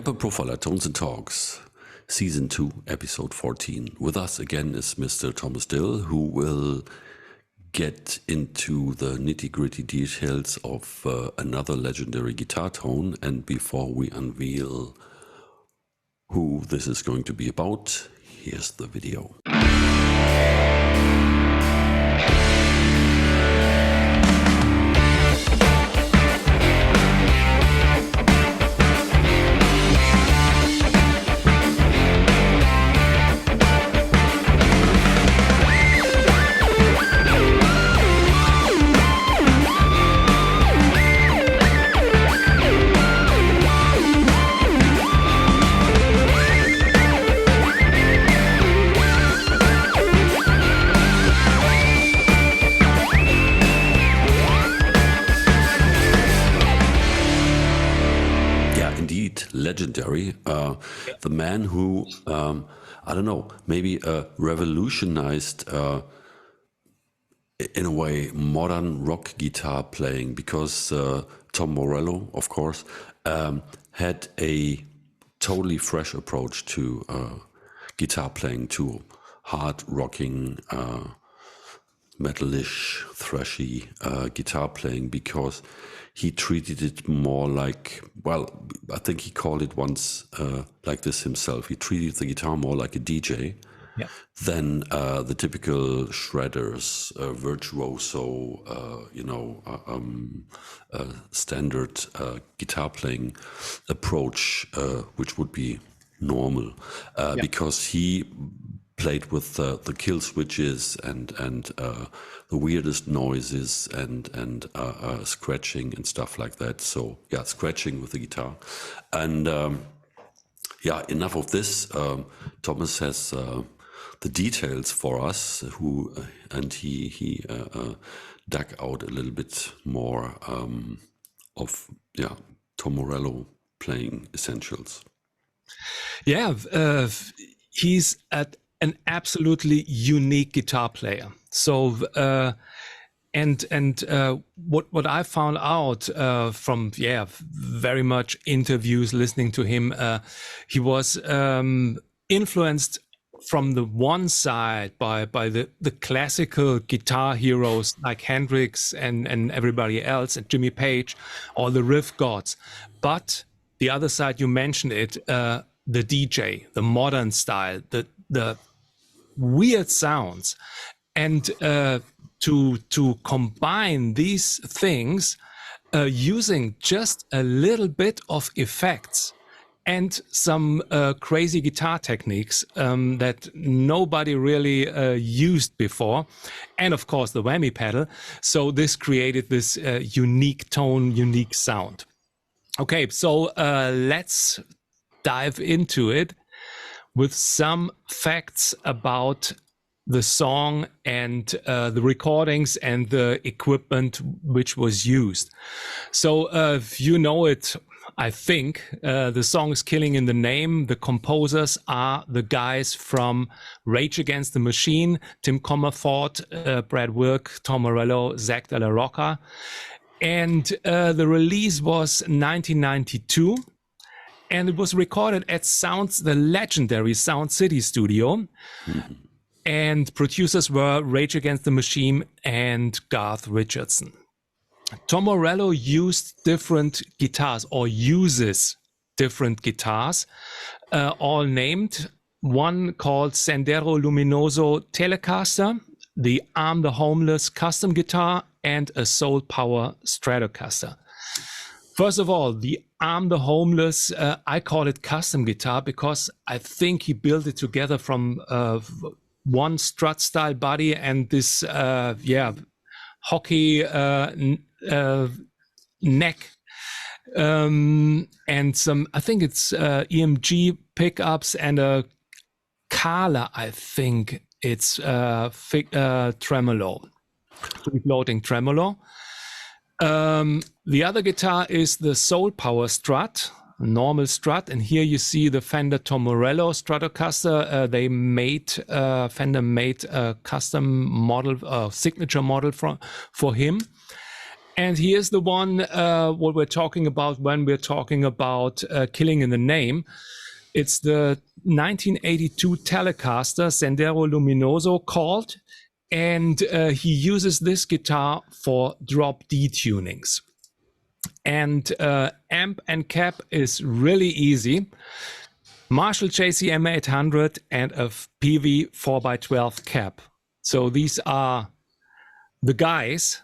Kemper Profiler Tones and Talks, Season 2, Episode 14. With us again is Mr. Thomas Dill, who will get into the nitty-gritty details of another legendary guitar tone. And before we unveil who this is going to be about, here's the video. Legendary, the man who, I don't know, maybe revolutionized, in a way, modern rock guitar playing, because Tom Morello, of course, had a totally fresh approach to guitar playing, to hard rocking, metalish, thrashy guitar playing, because he treated it more like, well, I think he called it once like this himself. He treated the guitar more like a DJ than the typical shredders, virtuoso, standard guitar playing approach, which would be normal, because he played with the kill switches and the weirdest noises and scratching and stuff like that. So yeah, scratching with the guitar. And enough of this. Thomas has the details for us, he dug out a little bit more of Tom Morello playing essentials. Yeah, he's an absolutely unique guitar player. So, what I found out from very much interviews, listening to him, he was influenced from the one side by the classical guitar heroes like Hendrix and everybody else, and Jimmy Page, or the riff gods. But the other side, you mentioned it, the DJ, the modern style, the weird sounds, and to combine these things using just a little bit of effects and some crazy guitar techniques that nobody really used before, and of course the whammy pedal. So this created this unique tone, unique sound. Okay, so let's dive into it with some facts about the song and the recordings and the equipment which was used. So you know it, I think. The song is Killing in the Name. The composers are the guys from Rage Against the Machine: Tim Comerford, Brad Wilk, Tom Morello, Zach De La Rocca. And the release was 1992. And it was recorded at the legendary Sound City studio. Mm-hmm. And producers were Rage Against the Machine and Garth Richardson. Tom Morello used different guitars, or uses different guitars, all named. One called Sendero Luminoso Telecaster, the Arm the Homeless custom guitar, and a Soul Power Stratocaster. First of all, the Arm the Homeless, I call it custom guitar because I think he built it together from one strut style body and this hockey neck, and some, I think it's EMG pickups and a Kala, I think it's tremolo, free-floating tremolo. The other guitar is the Soul Power Strat, normal Strat, and here you see the Fender Tom Morello Stratocaster. Fender made a custom model, signature model for him. And here's the one what we're talking about when we're talking about Killing in the Name. It's the 1982 Telecaster Sendero Luminoso called, and he uses this guitar for drop D tunings. And amp and cap is really easy. Marshall JCM 800 and a PV 4x12 cap. So these are the guys.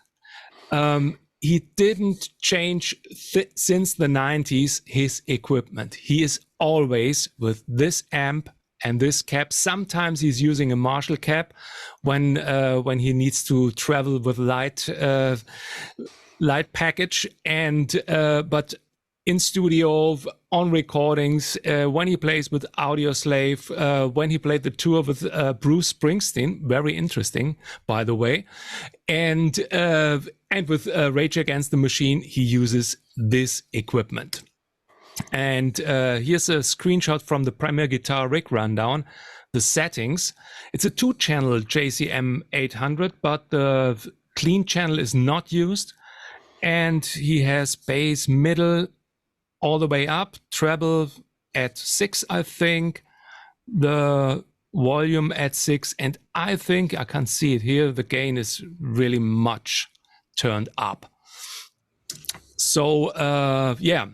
He didn't change since the 90s his equipment. He is always with this amp and this cap. Sometimes he's using a Marshall cap when he needs to travel with light package, and but in studio, on recordings, when he plays with Audioslave, when he played the tour with Bruce Springsteen, very interesting, by the way, and with Rage Against the Machine, he uses this equipment. And here's a screenshot from the Premier Guitar rig rundown, the settings. It's a 2-channel JCM 800, but the clean channel is not used. And he has bass middle all the way up, treble at 6, I think, the volume at 6, and I think, I can't see it here, the gain is really much turned up. So, yeah,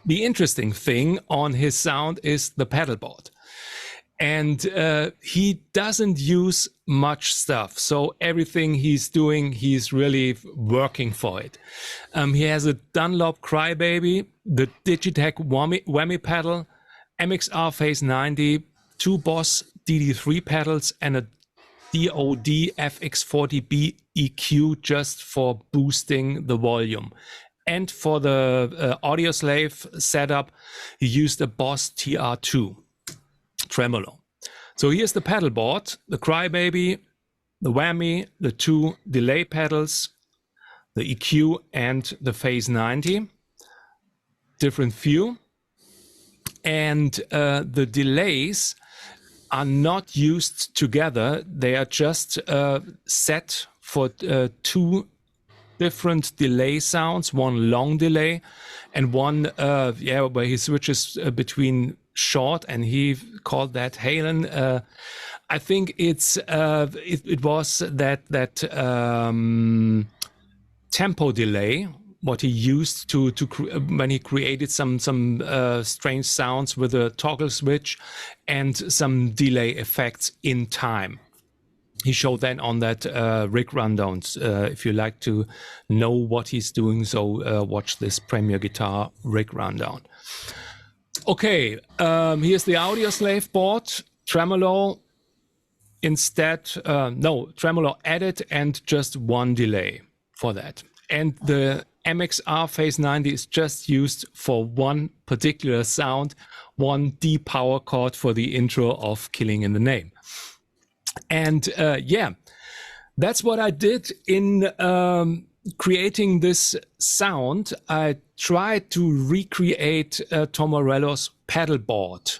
the interesting thing on his sound is the pedal board. And he doesn't use much stuff. So everything he's doing, he's really working for it. He has a Dunlop Crybaby, the Digitech whammy pedal, MXR Phase 90, 2 Boss DD3 pedals, and a DOD FX40B EQ just for boosting the volume. And for the Audioslave setup, he used a Boss TR2. Tremolo. So here's the pedal board, the Crybaby, the whammy, the 2 delay pedals, the EQ, and the Phase 90. Different view. And the delays are not used together. They are just set for 2 different delay sounds, one long delay and one where he switches between short, and he called that Halen. I think it was that tempo delay what he used to when he created some strange sounds with a toggle switch and some delay effects in time. He showed that on that rig rundowns. If you like to know what he's doing, so watch this Premier Guitar rig rundown. Okay, here's the Audioslave board. Tremolo instead, no, Tremolo added and just 1 delay for that. And the MXR Phase 90 is just used for one particular sound, 1 D power chord for the intro of Killing in the Name. And yeah, that's what I did in creating this sound. I tried to recreate Tom Morello's pedal board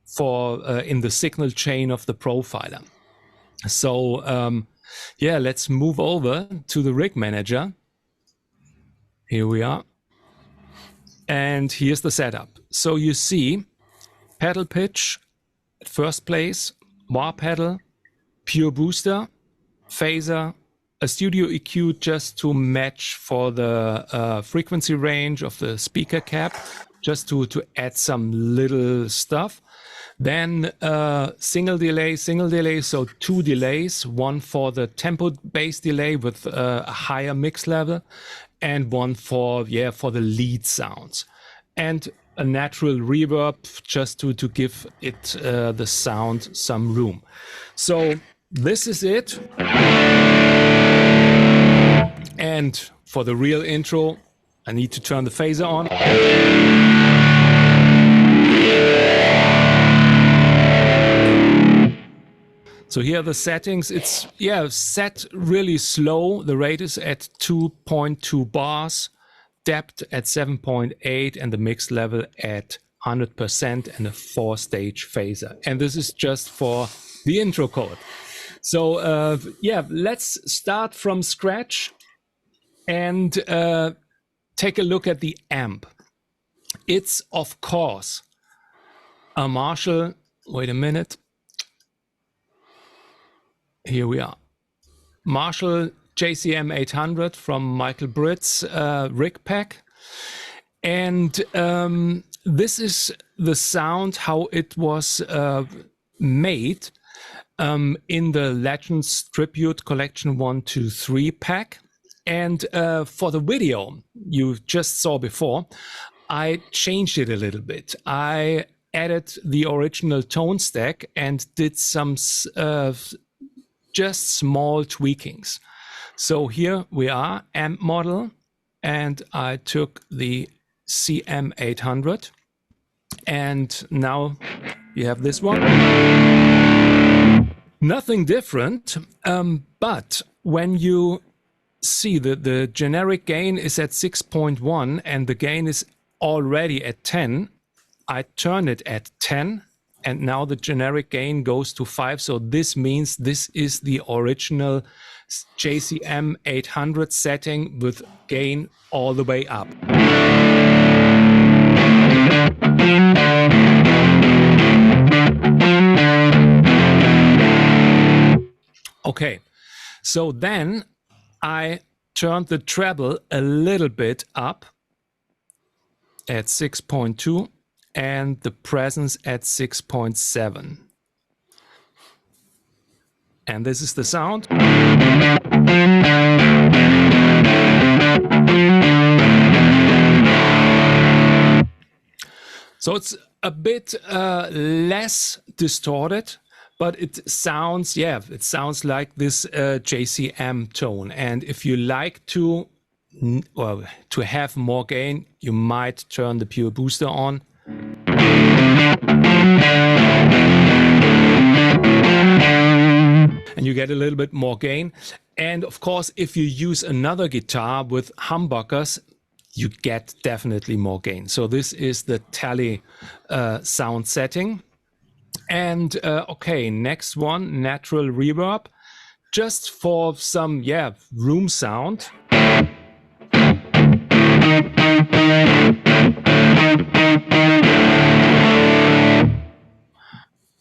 for in the signal chain of the profiler. So yeah, let's move over to the rig manager. Here we are. And here's the setup. So you see pedal pitch at first place, wah pedal, pure booster, phaser, a studio EQ just to match for the frequency range of the speaker cap, just to add some little stuff. Then single delay, so 2 delays, one for the tempo bass delay with a higher mix level, and one for the lead sounds. And a natural reverb just to give it the sound some room. So this is it. And for the real intro, I need to turn the phaser on. So here are the settings. It's set really slow. The rate is at 2.2 bars, depth at 7.8, and the mix level at 100%, and a 4-stage phaser. And this is just for the intro code. So yeah, let's start from scratch. And take a look at the amp. It's, of course, a Marshall. Wait a minute. Here we are. Marshall JCM 800 from Michael Britt's rig pack. And this is the sound, how it was made in the Legends Tribute Collection 1, 2, 3 pack. And for the video you just saw before, I changed it a little bit. I added the original tone stack and did some just small tweakings. So here we are, amp model, and I took the CM800, and now you have this one. Nothing different, but when you see that the generic gain is at 6.1 and the gain is already at 10, I turn it at 10, and now the generic gain goes to 5. So this means this is the original JCM 800 setting with gain all the way up. Okay, so then I turned the treble a little bit up at 6.2 and the presence at 6.7. And this is the sound. So it's a bit less distorted, but it sounds, yeah, it sounds like this JCM tone. And if you like to have more gain, you might turn the pure booster on. And you get a little bit more gain. And of course, if you use another guitar with humbuckers, you get definitely more gain. So this is the Tele sound setting. And okay, next one, natural reverb, just for some, yeah, room sound.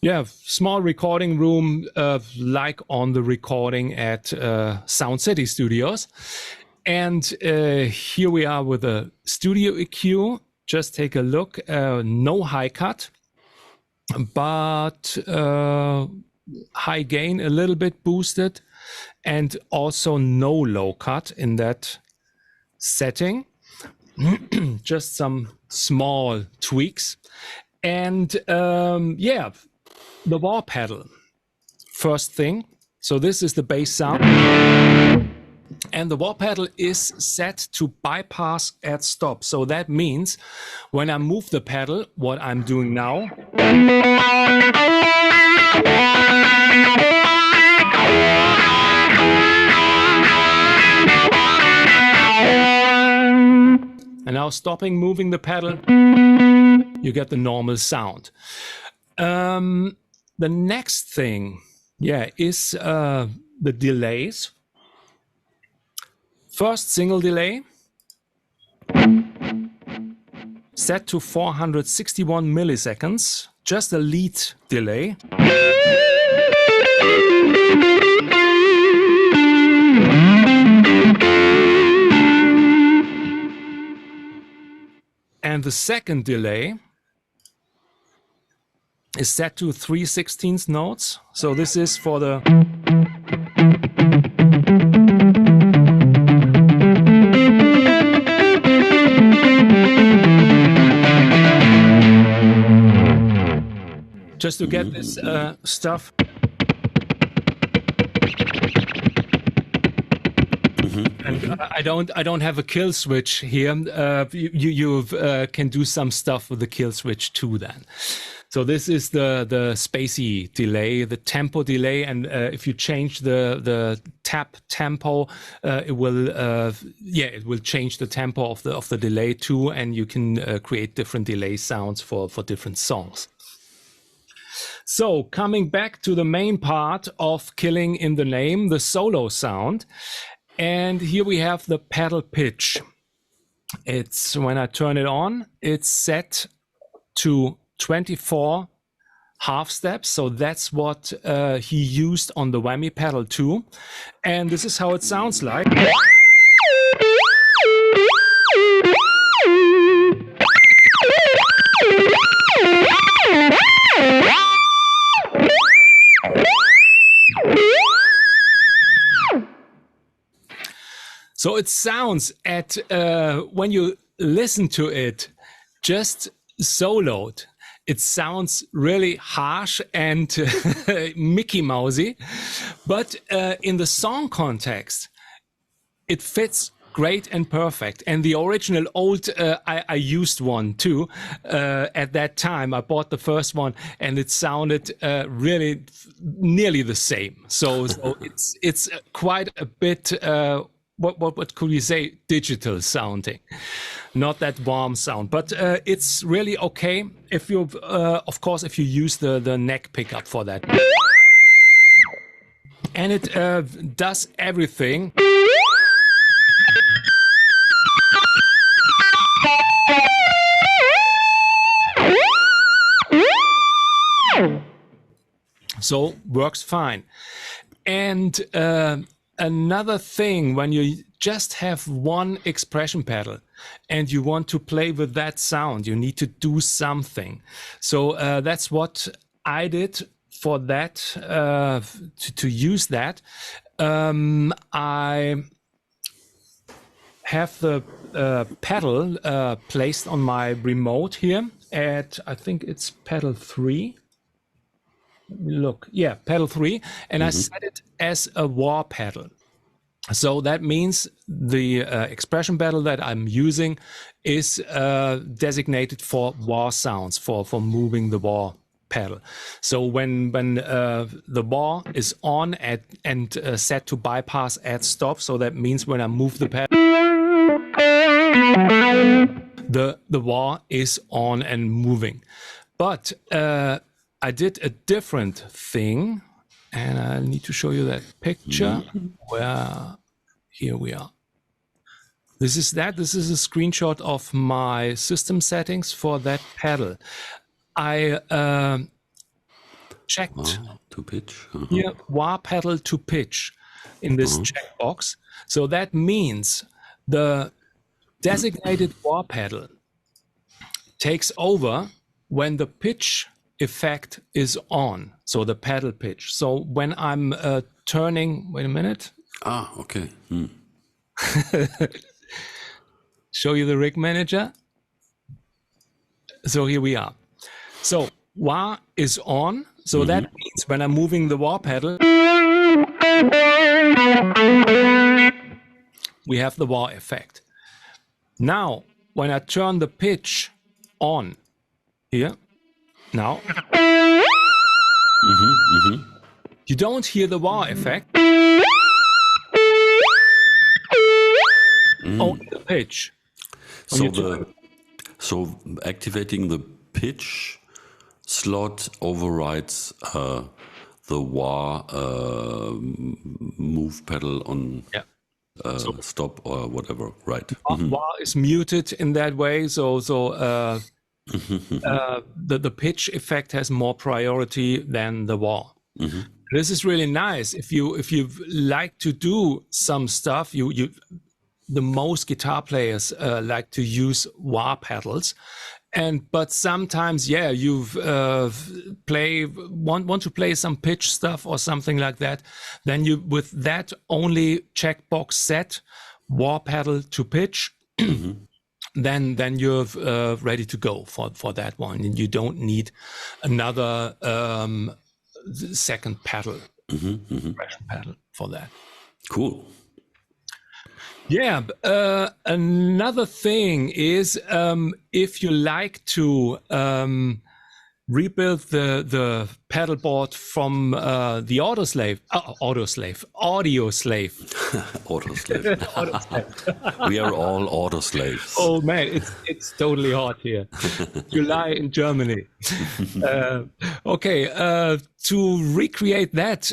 Yeah, small recording room, like on the recording at Sound City Studios. And here we are with a studio EQ. Just take a look, no high cut, but high gain, a little bit boosted, and also no low cut in that setting. Just some small tweaks. And yeah, the wah pedal, first thing. So this is the bass sound. And the wah pedal is set to bypass at stop. So that means when I move the pedal, what I'm doing now, and now stopping moving the pedal, you get the normal sound. The next thing, yeah, is the delays. First single delay, set to 461 milliseconds, just a lead delay. And the second delay is set to 3/16 notes. So this is for the just to get this stuff. And I don't have a kill switch here. You can do some stuff with the kill switch too then. So this is the spacey delay, the tempo delay, and if you change the tap tempo, it will change the tempo of the delay too, and you can create different delay sounds for different songs. So coming back to the main part of Killing in the Name, the solo sound. And here we have the pedal pitch. It's when I turn it on, it's set to 24 half steps. So that's what he used on the whammy pedal too. And this is how it sounds like. So it sounds when you listen to it, just soloed, it sounds really harsh and Mickey Mousey, but in the song context, it fits great and perfect. And the original old, I used one too at that time. I bought the first one, and it sounded really nearly the same. So it's quite a bit. What could we say? Digital sounding, not that warm sound, but it's really okay if you, of course, if you use the neck pickup for that, and it does everything. So works fine. And another thing, when you just have one expression pedal and you want to play with that sound, you need to do something. So that's what I did for that, to use that. I have the pedal placed on my remote here at, I think it's pedal 3. Look, yeah, pedal 3, and I set it as a wah pedal. So that means the expression pedal that I'm using is designated for wah sounds, for moving the wah pedal. So when the wah is on and set to bypass at stop, so that means when I move the pedal, the wah is on and moving. But I did a different thing, and I need to show you that picture. Where, here we are. This is that. This is a screenshot of my system settings for that pedal. I checked to pitch. here wah pedal to pitch in this checkbox. So that means the designated wah pedal takes over when the pitch effect is on, so the pedal pitch. So when I'm turning, wait a minute. Okay. Show you the rig manager. So here we are. So wah is on, so that means when I'm moving the wah pedal, we have the wah effect. Now, when I turn the pitch on here, now, you don't hear the wah effect, only the pitch. So activating the pitch slot overrides the wah move pedal on stop or whatever, right? Wah is muted in that way, so the pitch effect has more priority than the wah. This is really nice. If you like to do some stuff, the most guitar players like to use wah pedals, but sometimes you want to play some pitch stuff or something like that. Then you, with that only checkbox set, wah pedal to pitch. Then you're ready to go for that one, and you don't need another second pedal, expression pedal for that. Cool. Yeah. Another thing is if you like to rebuild the pedal board from the Audioslave. We are all Audioslaves. Oh man, it's totally hot here. July in Germany. Okay, to recreate that,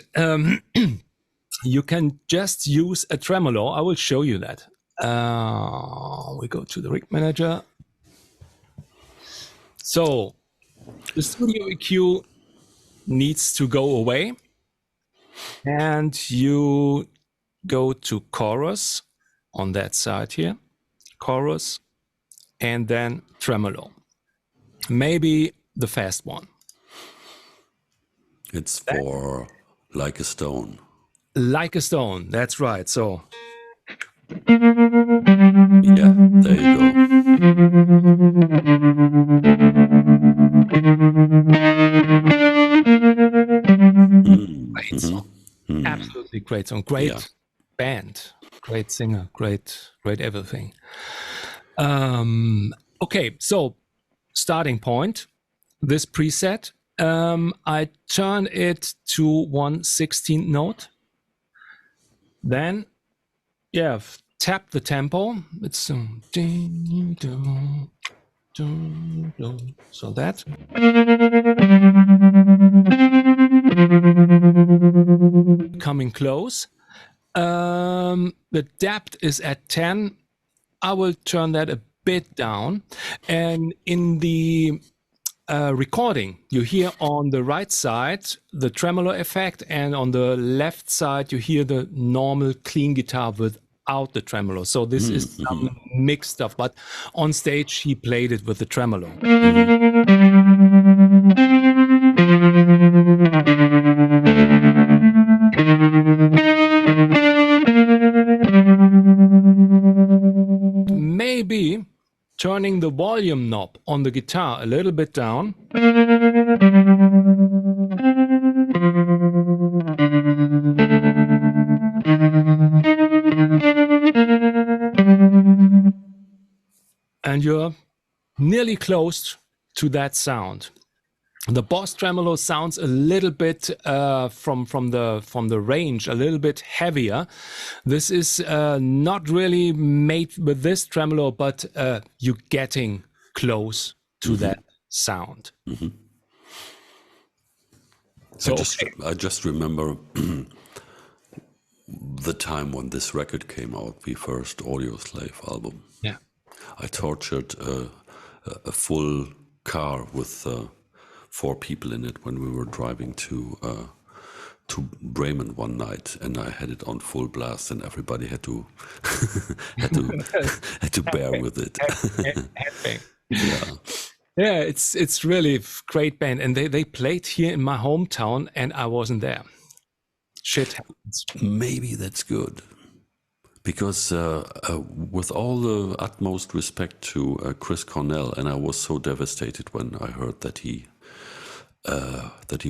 you can just use a tremolo. I will show you that. We go to the rig manager. So the studio EQ needs to go away, and you go to chorus on that side here, chorus, and then tremolo. Maybe the fast one. It's for Like a Stone. Like a Stone, that's right. So yeah, there you go. Great song. Absolutely great song. Great band, great singer, great everything. Okay, so starting point, this preset, I turn it to 1/16 note. Then, tap the tempo. It's so that. Coming close. The depth is at 10. I will turn that a bit down. And in the recording, you hear on the right side the tremolo effect, and on the left side you hear the normal clean guitar without the tremolo. So this is some mixed stuff, but on stage he played it with the tremolo. Maybe turning the volume knob on the guitar a little bit down. And you're nearly close to that sound. The Boss tremolo sounds a little bit from the range, a little bit heavier. This is not really made with this tremolo, but you're getting close to that sound. So I just remember the time when this record came out, the first Audioslave album. Yeah, I tortured a full car with 4 people in it when we were driving to Bremen one night, and I had it on full blast, and everybody had to had to bear with it. Yeah, it's really a great band, and they played here in my hometown, and I wasn't there. Shit happens. Maybe that's good, because with all the utmost respect to Chris Cornell, and I was so devastated when I heard that he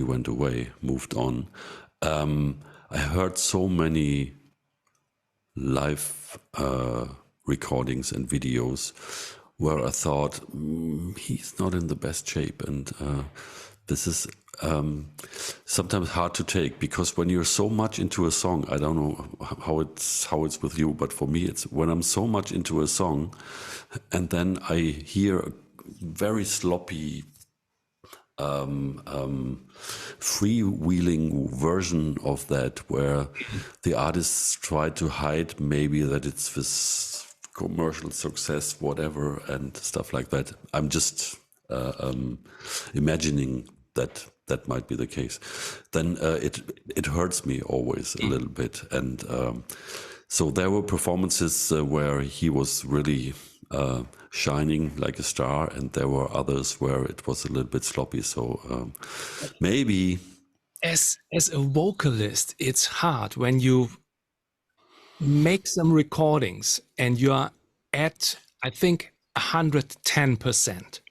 went away, moved on. I heard so many live recordings and videos where I thought he's not in the best shape, and this is sometimes hard to take, because when you're so much into a song, I don't know how it's with you, but for me, it's when I'm so much into a song, and then I hear a very sloppy freewheeling version of that, where the artists try to hide maybe that it's this commercial success, whatever, and stuff like that. I'm just imagining that might be the case. Then it hurts me always a little bit, and so there were performances where he was really shining like a star, and there were others where it was a little bit sloppy. So maybe as a vocalist, it's hard when you make some recordings and you are at, I think, 110%.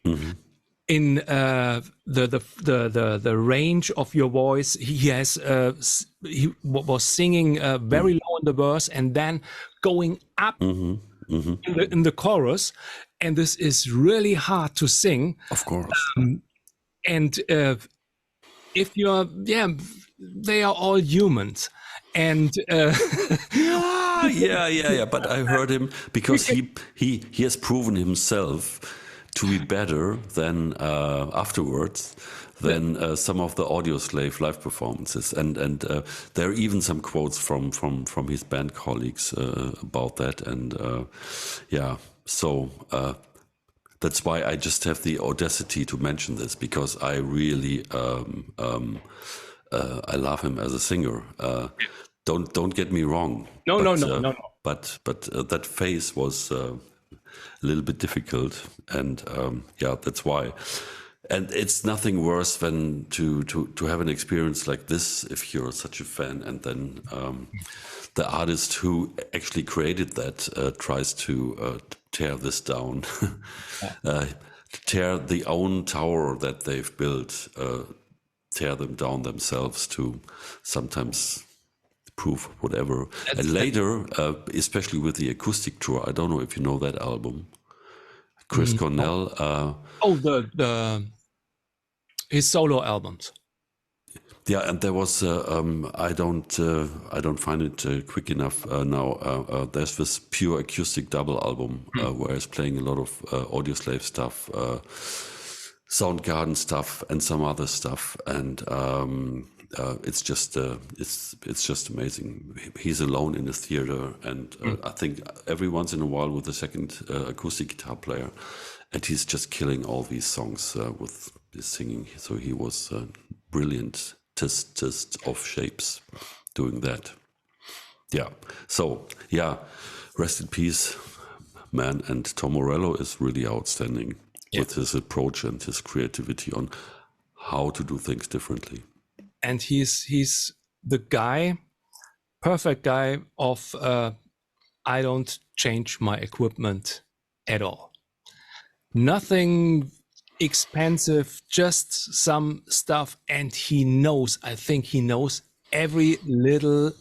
In the range of your voice. He was singing very low in the verse and then going up in the chorus, and this is really hard to sing. Of course. And if you're, they are all humans, and yeah. But I heard him because he has proven himself to be better than afterwards than some of the Audioslave live performances, and there are even some quotes from his band colleagues about that, and so that's why I just have the audacity to mention this, because I really I love him as a singer. Don't get me wrong. No. But that phase was a little bit difficult, and that's why. And it's nothing worse than to have an experience like this if you're such a fan, and then the artist who actually created that tries to tear this down, tear the own tower that they've built, tear them down themselves to sometimes prove whatever. And later, especially with the acoustic tour, I don't know if you know that album, Chris Cornell. His solo albums. Yeah, and there was I don't find it quick enough now. There's this pure acoustic double album where he's playing a lot of Audioslave stuff, Soundgarden stuff, and some other stuff, and it's just amazing. He's alone in the theater, and I think every once in a while with a second acoustic guitar player, and he's just killing all these songs with his singing. So he was brilliant. Test of shapes doing that. Yeah. So rest in peace, man. And Tom Morello is really outstanding with his approach and his creativity on how to do things differently. And he's the guy, perfect guy of I don't change my equipment at all. Nothing expensive, just some stuff, and I think he knows every little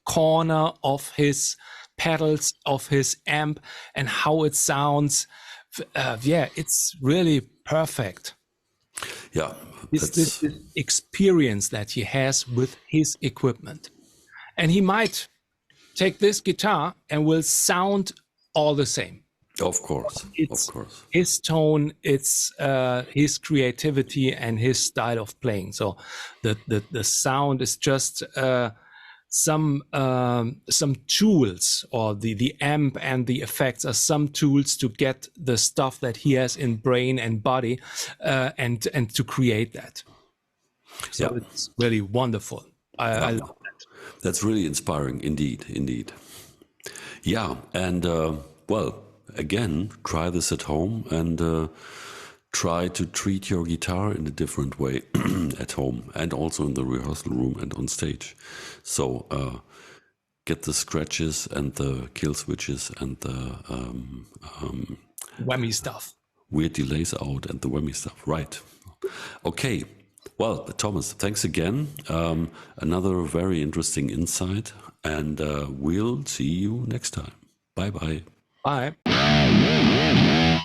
corner of his pedals, of his amp, and how it sounds. It's really perfect. Yeah, this experience that he has with his equipment, and he might take this guitar and will sound all the same. Of course. His tone, it's his creativity and his style of playing. So the sound is just some tools, or the amp and the effects are some tools to get the stuff that he has in brain and body, and to create that. So it's really wonderful. I love that. That's really inspiring, indeed. Yeah, and again, try this at home, and try to treat your guitar in a different way at home, and also in the rehearsal room and on stage. So get the scratches and the kill switches and the whammy stuff, weird delays out, and the whammy stuff. Right. Okay. Well, Thomas, thanks again. Another very interesting insight, and we'll see you next time. Bye-bye. Bye.